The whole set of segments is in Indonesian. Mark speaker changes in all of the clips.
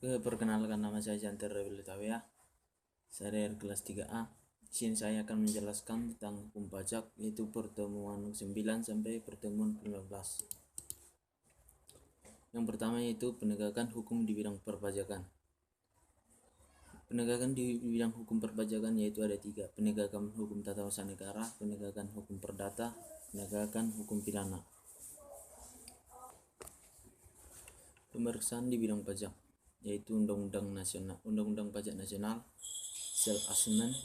Speaker 1: Perkenalkan, nama saya Janter Rebelitawea. Saya dari kelas 3A. Di sini saya akan menjelaskan tentang hukum pajak, yaitu pertemuan 9 sampai pertemuan 15. Yang pertama yaitu penegakan hukum di bidang perpajakan. Penegakan di bidang hukum perpajakan yaitu ada 3: penegakan hukum tata usaha negara, penegakan hukum perdata, penegakan hukum pidana. Pemeriksaan di bidang pajak yaitu Undang-Undang Pajak Nasional, self assessment,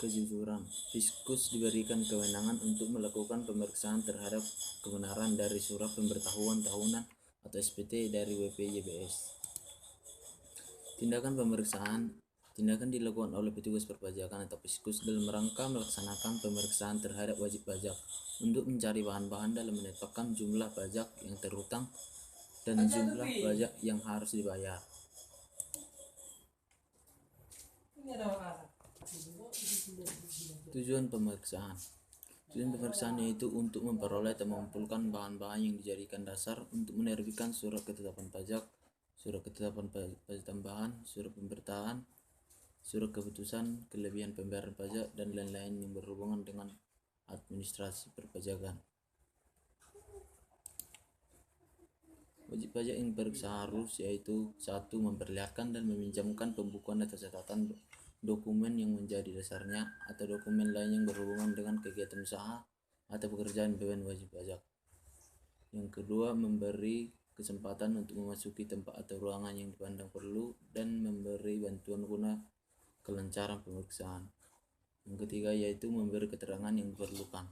Speaker 1: kejujuran. Fiskus diberikan kewenangan untuk melakukan pemeriksaan terhadap kebenaran dari surat pemberitahuan tahunan atau SPT dari BPJS. Tindakan dilakukan oleh petugas perpajakan atau Fiskus dalam rangka melaksanakan pemeriksaan terhadap wajib pajak untuk mencari bahan-bahan dalam menetapkan jumlah pajak yang terhutang dan jumlah pajak yang harus dibayar. Tujuan pemeriksaan yaitu untuk memperoleh atau mengumpulkan bahan-bahan yang dijadikan dasar untuk menerbitkan surat ketetapan pajak, surat ketetapan pajak tambahan, surat pemberitahuan, surat keputusan kelebihan pembayaran pajak, dan lain-lain yang berhubungan dengan administrasi perpajakan. Wajib pajak yang diperiksa harus yaitu 1. Memperlihatkan dan meminjamkan pembukuan atau catatan dokumen yang menjadi dasarnya atau dokumen lain yang berhubungan dengan kegiatan usaha atau pekerjaan BPN wajib pajak. Yang kedua, memberi kesempatan untuk memasuki tempat atau ruangan yang dipandang perlu dan memberi bantuan guna kelancaran pemeriksaan. Yang ketiga yaitu memberi keterangan yang diperlukan.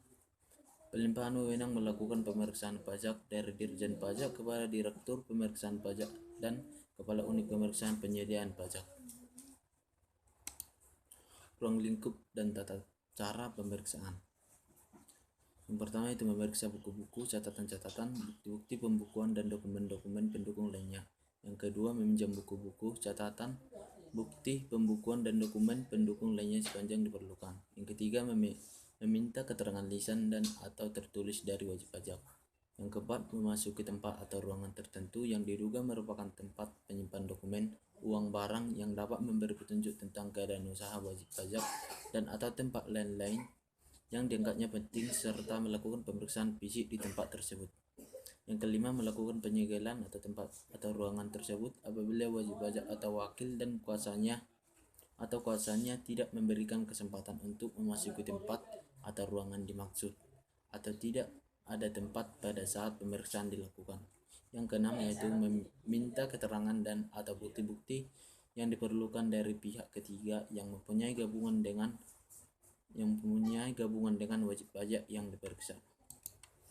Speaker 1: Pelimpahan wewenang melakukan pemeriksaan pajak dari Dirjen Pajak kepada Direktur Pemeriksaan Pajak dan Kepala Unit Pemeriksaan Penyediaan Pajak. Ruang lingkup dan tata cara pemeriksaan. Yang pertama itu memeriksa buku-buku, catatan-catatan, bukti-bukti pembukuan dan dokumen-dokumen pendukung lainnya. Yang kedua, meminjam buku-buku, catatan, bukti pembukuan dan dokumen pendukung lainnya sepanjang diperlukan. Yang ketiga, meminta keterangan lisan dan atau tertulis dari wajib pajak. Yang keempat, memasuki tempat atau ruangan tertentu yang diduga merupakan tempat penyimpan dokumen, uang, barang yang dapat memberi petunjuk tentang keadaan usaha wajib pajak dan atau tempat lain-lain yang dianggapnya penting, serta melakukan pemeriksaan fisik di tempat tersebut. Yang kelima, melakukan penyegelan atau tempat atau ruangan tersebut apabila wajib pajak atau wakil dan kuasanya tidak memberikan kesempatan untuk memasuki tempat atau ruangan dimaksud atau tidak ada tempat pada saat pemeriksaan dilakukan. Yang keenam yaitu meminta keterangan dan atau bukti-bukti yang diperlukan dari pihak ketiga yang mempunyai gabungan dengan wajib pajak yang diperiksa.